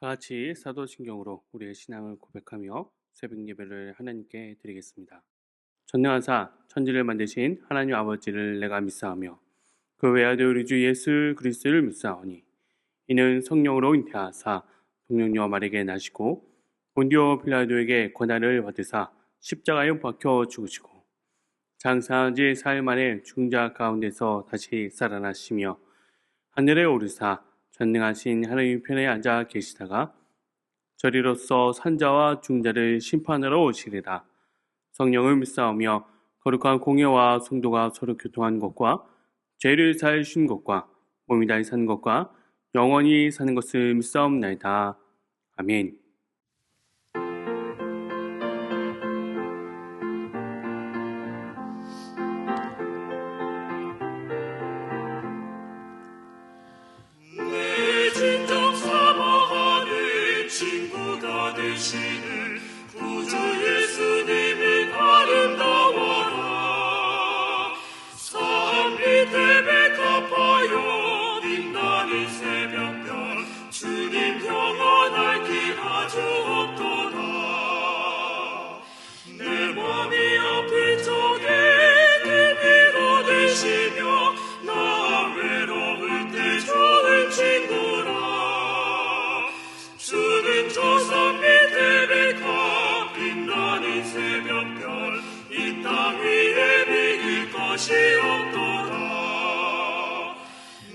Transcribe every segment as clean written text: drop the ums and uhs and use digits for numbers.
다 같이 사도신경으로 우리의 신앙을 고백하며 새벽 예배를 하나님께 드리겠습니다. 전능하사 천지를 만드신 하나님 아버지를 내가 믿사오며 그 외아들 우리 주 예수 그리스도를 믿사오니 이는 성령으로 잉태하사 동령녀 마리아에게 나시고 본디오 빌라도에게 고난을 받으사 십자가에 박혀 죽으시고 장사한 지 4일 만에 죽은 자 가운데서 다시 살아나시며 하늘에 오르사 전능하신 하나님 편에 앉아 계시다가 저리로서 산자와 중자를 심판하러 오시리라. 성령을 믿사오며 거룩한 공예와 성도가 서로 교통한 것과 죄를 사해 주신 것과 몸이 다시 사는 것과 영원히 사는 것을 믿사옵나이다. 아멘. 내 진정 사모하는 친구가 되시는 구주 예수님은 아름다워라. 산 밑에 백합하여 빛나는 새벽별 주님 평안할 길 아주 없도다. 내 맘이 아플 적에 내 위로 되시며 나 외로울 때 좋은 친구라. 주는 저 산 밑에 백합 빛나는 새벽별 이 땅 위에 비길 것이 없도다.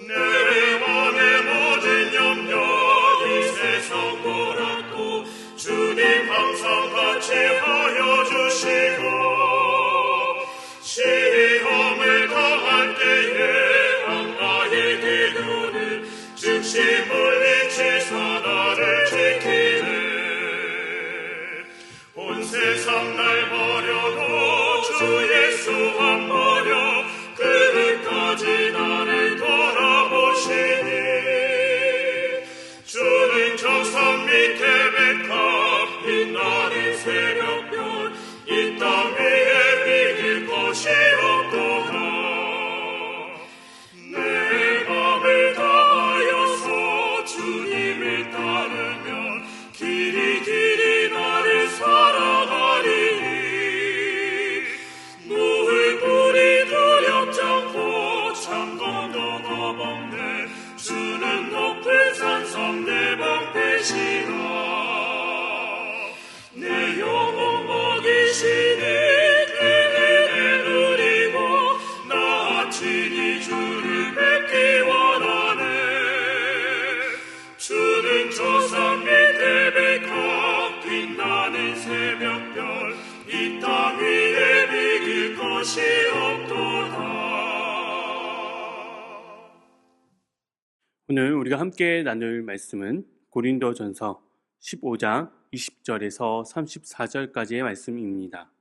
내 맘의 모든 염려 이 세상 몰아도 주님 항상 같이 하여 주시고 시험을 당할 때에 악마의 기도는 즉시 물리치사 나를 지키네. 온 세상 날 버려도 주 예수 안 버려 끝까지 나를 돌아보시니. 주는 저 산 밑에 백합 빛나는 새벽별 이 땅 위에 비길 것이 없도다. 내 맘을 다하여서 주님을 따르면 길이 나를 사랑하리니. 누울 불이 두렵지 않고 창검도 겁없네. 주는 높은 산성 내 방패시라. 내 영혼 먹이시니 그를 누리고 나 친히 주를 뵙기 원하네. 주는 저 산 밑에 백합 빛나는 새벽별 이 땅 위에 비길 것이 없도다. 오늘 우리가 함께 나눌 말씀은 고린도전서 15장 20절에서 34절까지의 말씀입니다.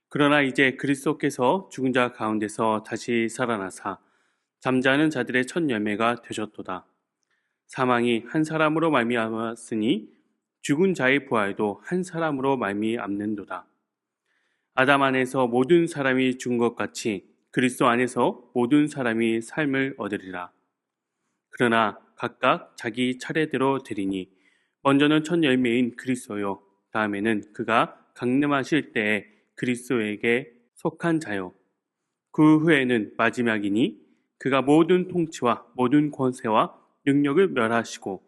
그러나 이제 그리스도께서 죽은 자 가운데서 다시 살아나사 잠자는 자들의 첫 열매가 되셨도다. 사망이 한 사람으로 말미암았으니 죽은 자의 부활도 한 사람으로 말미암는도다. 아담 안에서 모든 사람이 죽은 것 같이 그리스도 안에서 모든 사람이 삶을 얻으리라. 그러나 각각 자기 차례대로 되리니 먼저는 첫 열매인 그리스도요, 다음에는 그가 강림하실 때에 그리스도에게 속한 자요, 그 후에는 마지막이니 그가 모든 통치와 모든 권세와 능력을 멸하시고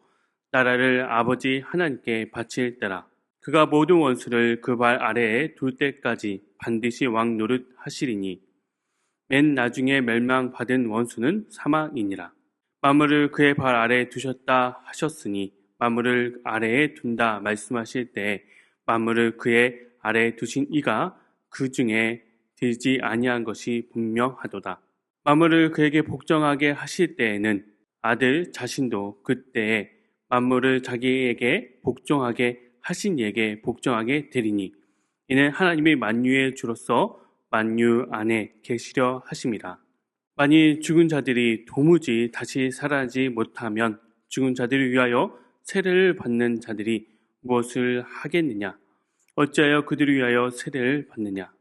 나라를 아버지 하나님께 바칠 때라. 그가 모든 원수를 그 발 아래에 둘 때까지 반드시 왕 노릇 하시리니 맨 나중에 멸망받은 원수는 사망이니라. 만물을 그의 발 아래에 두셨다 하셨으니 만물을 아래에 둔다 말씀하실 때 만물을 그의 아래에 두신 이가 그 중에 들지 아니한 것이 분명하도다. 만물을 그에게 복종하게 하실 때에는 아들 자신도 그때에 만물을 자기에게 복종하게 하신 이에게 복종하게 되리니 이는 하나님의 만유의 주로서 만유 안에 계시려 하심이라. 만일 죽은 자들이 도무지 다시 살아나지 못하면 죽은 자들을 위하여 세례를 받는 자들이 무엇을 하겠느냐? 어찌하여 그들을 위하여 세례를 받느냐?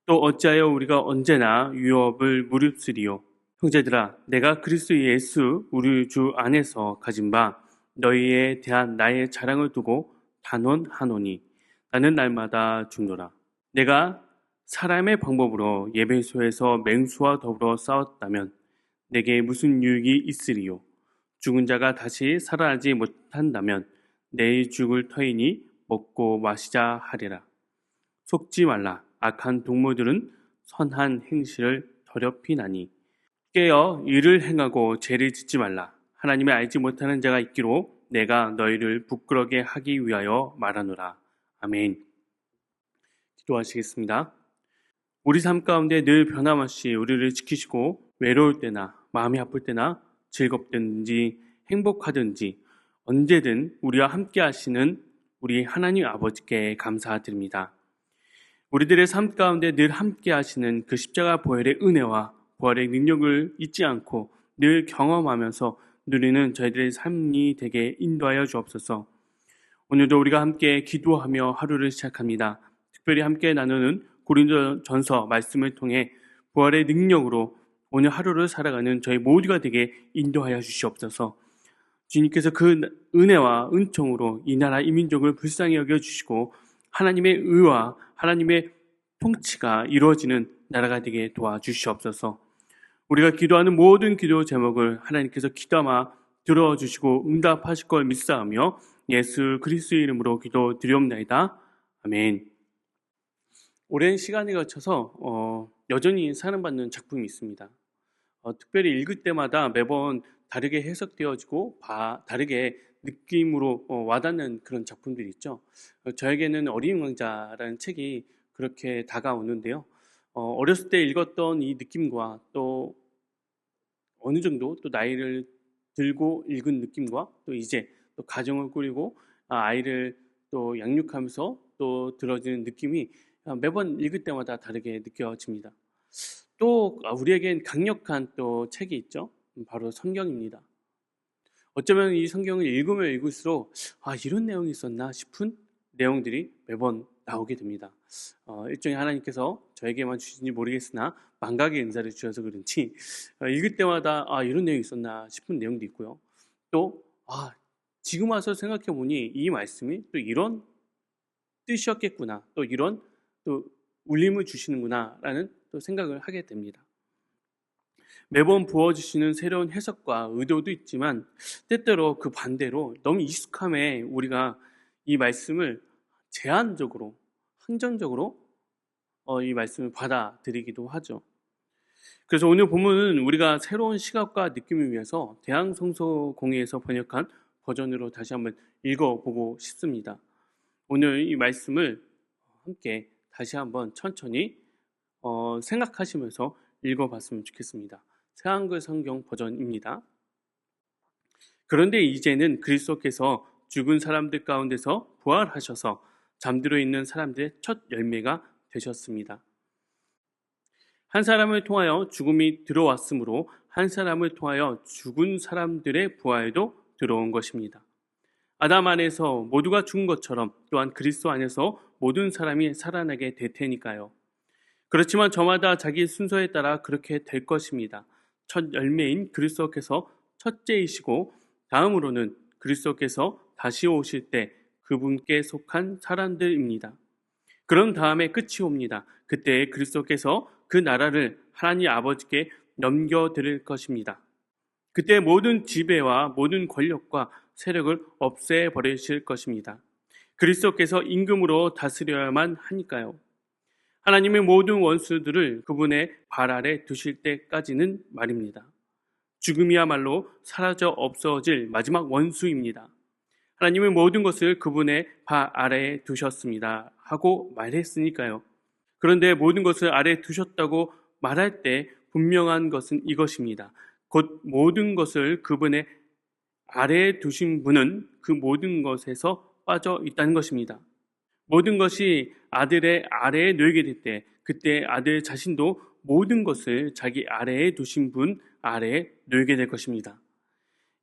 또 어찌하여 우리가 언제나 유업을 무릅쓰리요? 형제들아, 내가 그리스도 예수 우리 주 안에서 가진 바 너희에 대한 나의 자랑을 두고 단언하노니 나는 날마다 죽노라. 내가 사람의 방법으로 예배소에서 맹수와 더불어 싸웠다면 내게 무슨 유익이 있으리요? 죽은 자가 다시 살아나지 못한다면 내일 죽을 터이니 먹고 마시자 하리라. 속지 말라. 악한 동무들은 선한 행실을 더럽히나니 깨어 일을 행하고 죄를 짓지 말라. 하나님을 알지 못하는 자가 있기로 내가 너희를 부끄러게 하기 위하여 말하노라. 아멘. 기도하시겠습니다. 우리 삶 가운데 늘 변함없이 우리를 지키시고 외로울 때나 마음이 아플 때나 즐겁든지 행복하든지 언제든 우리와 함께 하시는 우리 하나님 아버지께 감사드립니다. 우리들의 삶 가운데 늘 함께 하시는 그 십자가 보혈의 은혜와 부활의 능력을 잊지 않고 늘 경험하면서 누리는 저희들의 삶이 되게 인도하여 주옵소서. 오늘도 우리가 함께 기도하며 하루를 시작합니다. 특별히 함께 나누는 고린도전서 말씀을 통해 부활의 능력으로 오늘 하루를 살아가는 저희 모두가 되게 인도하여 주시옵소서. 주님께서 그 은혜와 은총으로 이 나라 이 민족을 불쌍히 여겨주시고 하나님의 의와 하나님의 통치가 이루어지는 나라가 되게 도와주시옵소서. 우리가 기도하는 모든 기도 제목을 하나님께서 귀담아 들어주시고 응답하실 걸 믿사오며 예수 그리스도의 이름으로 기도드리옵나이다. 아멘. 오랜 시간에 거쳐서 여전히 사랑받는 작품이 있습니다. 특별히 읽을 때마다 매번 다르게 해석되어지고 다르게 느낌으로 와닿는 그런 작품들이 있죠. 저에게는 어린 왕자라는 책이 그렇게 다가오는데요. 어렸을 때 읽었던 이 느낌과 또 어느 정도 또 나이를 들고 읽은 느낌과 또 이제 또 가정을 꾸리고 아이를 또 양육하면서 또 들어지는 느낌이 매번 읽을 때마다 다르게 느껴집니다. 또 우리에겐 강력한 또 책이 있죠. 바로 성경입니다. 어쩌면 이 성경을 읽으면 읽을수록 이런 내용이 있었나 싶은 내용들이 매번 나오게 됩니다. 일종의 하나님께서 저에게만 주신지 모르겠으나 망각의 은사를 주셔서 그런지 읽을 때마다 이런 내용이 있었나 싶은 내용도 있고요. 또 지금 와서 생각해 보니 이 말씀이 또 이런 뜻이었겠구나, 또 이런 또 울림을 주시는구나 라는 또 생각을 하게 됩니다. 매번 부어주시는 새로운 해석과 의도도 있지만 때때로 그 반대로 너무 익숙함에 우리가 이 말씀을 제한적으로, 한정적으로 이 말씀을 받아들이기도 하죠. 그래서 오늘 본문은 우리가 새로운 시각과 느낌을 위해서 대항성서공회에서 번역한 버전으로 다시 한번 읽어보고 싶습니다. 오늘 이 말씀을 함께 다시 한번 천천히 생각하시면서 읽어봤으면 좋겠습니다. 새한글 성경 버전입니다. 그런데 이제는 그리스도께서 죽은 사람들 가운데서 부활하셔서 잠들어 있는 사람들의 첫 열매가 되셨습니다. 한 사람을 통하여 죽음이 들어왔으므로 한 사람을 통하여 죽은 사람들의 부활도 들어온 것입니다. 아담 안에서 모두가 죽은 것처럼 또한 그리스도 안에서 모든 사람이 살아나게 될 테니까요. 그렇지만 저마다 자기 순서에 따라 그렇게 될 것입니다. 첫 열매인 그리스도께서 첫째이시고 다음으로는 그리스도께서 다시 오실 때 그분께 속한 사람들입니다. 그런 다음에 끝이 옵니다. 그때 그리스도께서 그 나라를 하나님 아버지께 넘겨드릴 것입니다. 그때 모든 지배와 모든 권력과 세력을 없애버리실 것입니다. 그리스도께서 임금으로 다스려야만 하니까요. 하나님의 모든 원수들을 그분의 발 아래 두실 때까지는 말입니다. 죽음이야말로 사라져 없어질 마지막 원수입니다. 하나님의 모든 것을 그분의 발 아래에 두셨습니다 하고 말했으니까요. 그런데 모든 것을 아래에 두셨다고 말할 때 분명한 것은 이것입니다. 곧 모든 것을 그분의 아래에 두신 분은 그 모든 것에서 빠져 있다는 것입니다. 모든 것이 아들의 아래에 놓이게 될 때 그때 아들 자신도 모든 것을 자기 아래에 두신 분 아래에 놓이게 될 것입니다.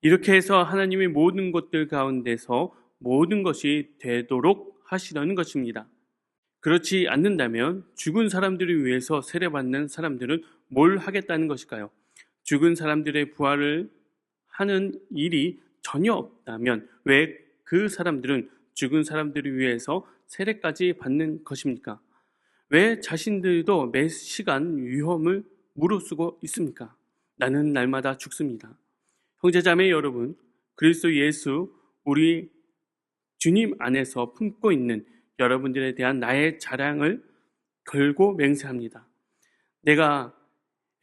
이렇게 해서 하나님의 모든 것들 가운데서 모든 것이 되도록 하시려는 것입니다. 그렇지 않는다면 죽은 사람들을 위해서 세례받는 사람들은 뭘 하겠다는 것일까요? 죽은 사람들의 부활을 하는 일이 전혀 없다면 왜 그 사람들은 죽은 사람들을 위해서 세례까지 받는 것입니까? 왜 자신들도 매 시간 위험을 무릅쓰고 있습니까? 나는 날마다 죽습니다. 형제자매 여러분, 그리스도 예수 우리 주님 안에서 품고 있는 여러분들에 대한 나의 자랑을 걸고 맹세합니다. 내가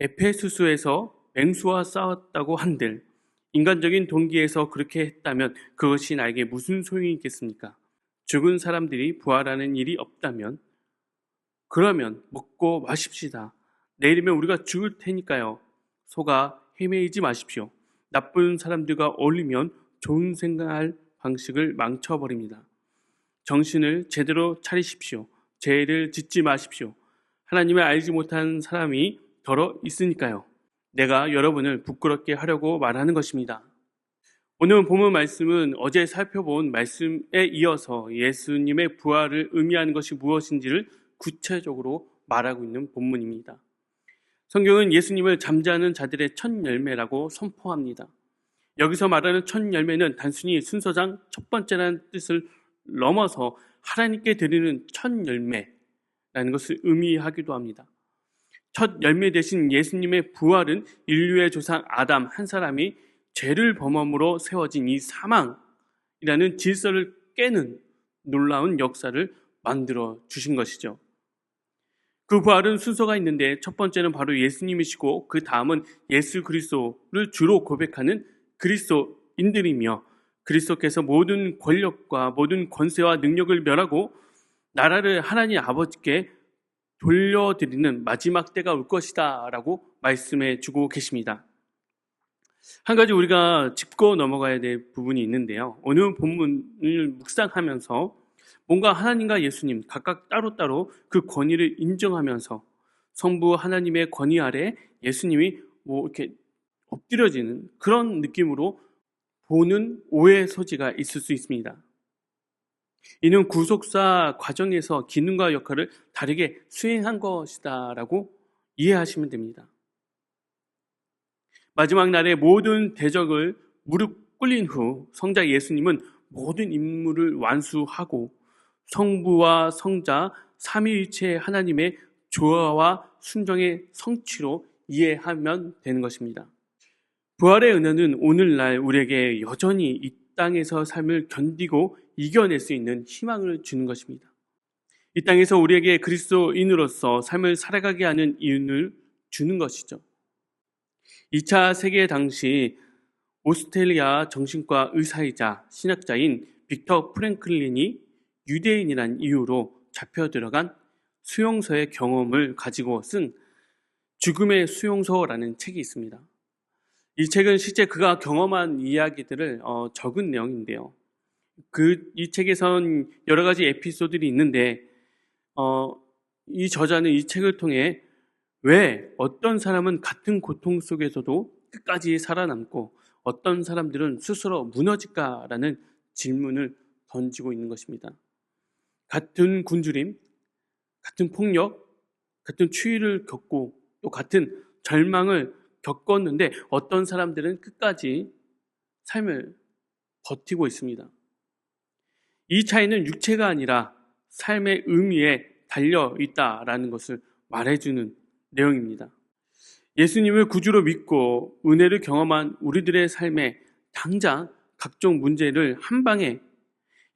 에페수스에서 맹수와 싸웠다고 한들 인간적인 동기에서 그렇게 했다면 그것이 나에게 무슨 소용이 있겠습니까? 죽은 사람들이 부활하는 일이 없다면 그러면 먹고 마십시다. 내일이면 우리가 죽을 테니까요. 속아 헤매이지 마십시오. 나쁜 사람들과 어울리면 좋은 생활 방식을 망쳐버립니다. 정신을 제대로 차리십시오. 죄를 짓지 마십시오. 하나님을 알지 못한 사람이 더러 있으니까요. 내가 여러분을 부끄럽게 하려고 말하는 것입니다. 오늘 본문 말씀은 어제 살펴본 말씀에 이어서 예수님의 부활을 의미하는 것이 무엇인지를 구체적으로 말하고 있는 본문입니다. 성경은 예수님을 잠자는 자들의 첫 열매라고 선포합니다. 여기서 말하는 첫 열매는 단순히 순서상 첫 번째라는 뜻을 넘어서 하나님께 드리는 첫 열매라는 것을 의미하기도 합니다. 첫 열매 대신 예수님의 부활은 인류의 조상 아담 한 사람이 죄를 범함으로 세워진 이 사망이라는 질서를 깨는 놀라운 역사를 만들어 주신 것이죠. 그 부활은 순서가 있는데 첫 번째는 바로 예수님이시고 그 다음은 예수 그리스도를 주로 고백하는 그리스도인들이며 그리스도께서 모든 권력과 모든 권세와 능력을 멸하고 나라를 하나님 아버지께 돌려드리는 마지막 때가 올 것이다 라고 말씀해 주고 계십니다. 한 가지 우리가 짚고 넘어가야 될 부분이 있는데요. 오늘 본문을 묵상하면서 뭔가 하나님과 예수님 각각 따로따로 그 권위를 인정하면서 성부 하나님의 권위 아래 예수님이 이렇게 엎드려지는 그런 느낌으로 보는 오해의 소지가 있을 수 있습니다. 이는 구속사 과정에서 기능과 역할을 다르게 수행한 것이다 라고 이해하시면 됩니다. 마지막 날에 모든 대적을 무릎 꿇린 후 성자 예수님은 모든 임무를 완수하고 성부와 성자 삼위일체 하나님의 조화와 순종의 성취로 이해하면 되는 것입니다. 부활의 은혜는 오늘날 우리에게 여전히 이 땅에서 삶을 견디고 이겨낼 수 있는 희망을 주는 것입니다. 이 땅에서 우리에게 그리스도인으로서 삶을 살아가게 하는 이윤을 주는 것이죠. 2차 세계 당시 오스트레일리아 정신과 의사이자 신학자인 빅터 프랭클린이 유대인이란 이유로 잡혀 들어간 수용소의 경험을 가지고 쓴 죽음의 수용소라는 책이 있습니다. 이 책은 실제 그가 경험한 이야기들을 적은 내용인데요. 이 책에선 여러 가지 에피소드들이 있는데 이 저자는 이 책을 통해 왜 어떤 사람은 같은 고통 속에서도 끝까지 살아남고 어떤 사람들은 스스로 무너질까라는 질문을 던지고 있는 것입니다. 같은 굶주림, 같은 폭력, 같은 추위를 겪고 또 같은 절망을 겪었는데 어떤 사람들은 끝까지 삶을 버티고 있습니다. 이 차이는 육체가 아니라 삶의 의미에 달려 있다라는 것을 말해주는 내용입니다. 예수님을 구주로 믿고 은혜를 경험한 우리들의 삶에 당장 각종 문제를 한 방에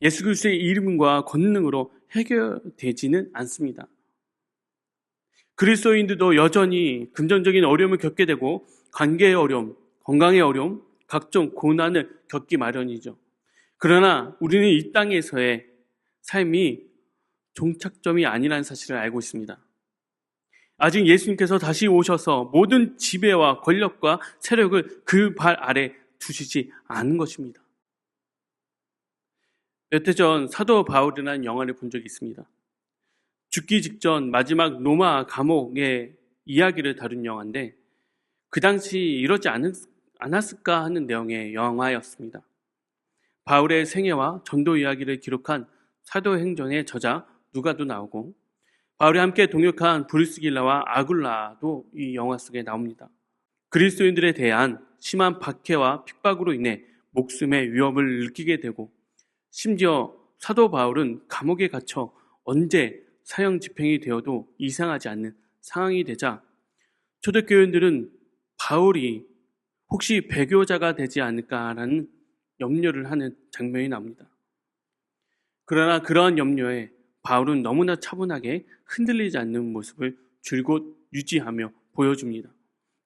예수 그리스도의 이름과 권능으로 해결되지는 않습니다. 그리스도인들도 여전히 금전적인 어려움을 겪게 되고 관계의 어려움, 건강의 어려움, 각종 고난을 겪기 마련이죠. 그러나 우리는 이 땅에서의 삶이 종착점이 아니라는 사실을 알고 있습니다. 아직 예수님께서 다시 오셔서 모든 지배와 권력과 세력을 그 발 아래 두시지 않은 것입니다. 몇 해 전 사도 바울이라는 영화를 본 적이 있습니다. 죽기 직전 마지막 로마 감옥의 이야기를 다룬 영화인데 그 당시 이러지 않았을까 하는 내용의 영화였습니다. 바울의 생애와 전도 이야기를 기록한 사도행전의 저자 누가도 나오고 바울이 함께 동역한 브리스길라와 아굴라도 이 영화 속에 나옵니다. 그리스도인들에 대한 심한 박해와 핍박으로 인해 목숨의 위협을 느끼게 되고 심지어 사도 바울은 감옥에 갇혀 언제 사형 집행이 되어도 이상하지 않는 상황이 되자 초대교인들은 바울이 혹시 배교자가 되지 않을까라는 염려를 하는 장면이 나옵니다. 그러나 그러한 염려에 바울은 너무나 차분하게 흔들리지 않는 모습을 줄곧 유지하며 보여줍니다.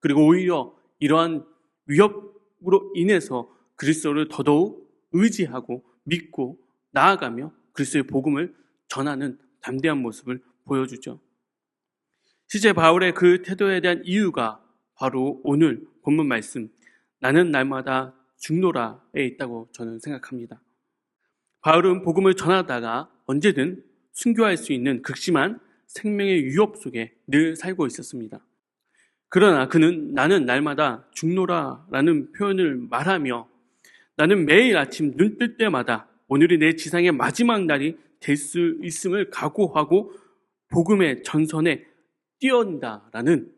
그리고 오히려 이러한 위협으로 인해서 그리스도를 더더욱 의지하고 믿고 나아가며 그리스도의 복음을 전하는 담대한 모습을 보여주죠. 실제 바울의 그 태도에 대한 이유가 바로 오늘 본문 말씀 나는 날마다 죽노라에 있다고 저는 생각합니다. 바울은 복음을 전하다가 언제든 순교할 수 있는 극심한 생명의 위협 속에 늘 살고 있었습니다. 그러나 그는 나는 날마다 죽노라라는 표현을 말하며 나는 매일 아침 눈 뜰 때마다 오늘이 내 지상의 마지막 날이 될 수 있음을 각오하고 복음의 전선에 뛰어온다라는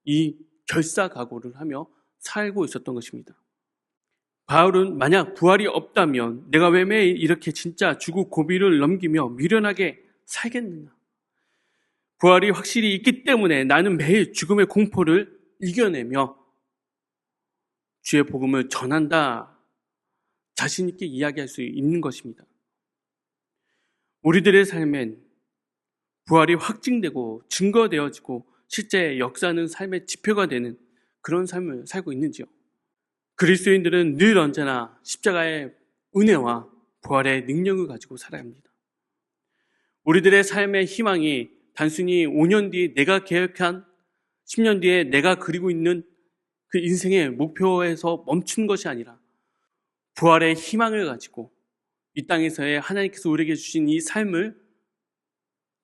이 결사각오를 하며 살고 있었던 것입니다. 바울은 만약 부활이 없다면 내가 왜 매일 이렇게 진짜 죽고 고비를 넘기며 미련하게 살겠느냐? 부활이 확실히 있기 때문에 나는 매일 죽음의 공포를 이겨내며 주의 복음을 전한다. 자신 있게 이야기할 수 있는 것입니다. 우리들의 삶엔 부활이 확증되고 증거되어지고 실제 역사하는 삶의 지표가 되는 그런 삶을 살고 있는지요? 그리스도인들은 늘 언제나 십자가의 은혜와 부활의 능력을 가지고 살아야 합니다. 우리들의 삶의 희망이 단순히 5년 뒤에 내가 계획한 10년 뒤에 내가 그리고 있는 그 인생의 목표에서 멈춘 것이 아니라 부활의 희망을 가지고 이 땅에서의 하나님께서 우리에게 주신 이 삶을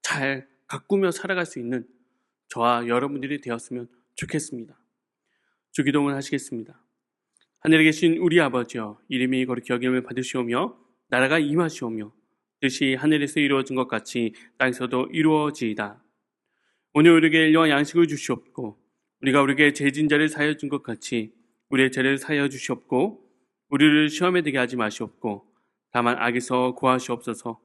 잘 가꾸며 살아갈 수 있는 저와 여러분들이 되었으면 좋겠습니다. 주기도문을 하시겠습니다. 하늘에 계신 우리 아버지여, 이름이 거룩히 여김을 받으시오며 나라가 임하시오며 뜻이 하늘에서 이루어진 것 같이 땅에서도 이루어지이다. 오늘 우리에게 일용할 양식을 주시옵고 우리가 우리에게 죄진 자를 사하여 준 것 같이 우리의 죄를 사하여 주시옵고 우리를 시험에 들게 하지 마시옵고 다만 악에서 구하시옵소서.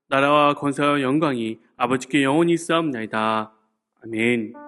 나라와 권세와 영광이 아버지께 영원히 있사옵나이다. 아멘.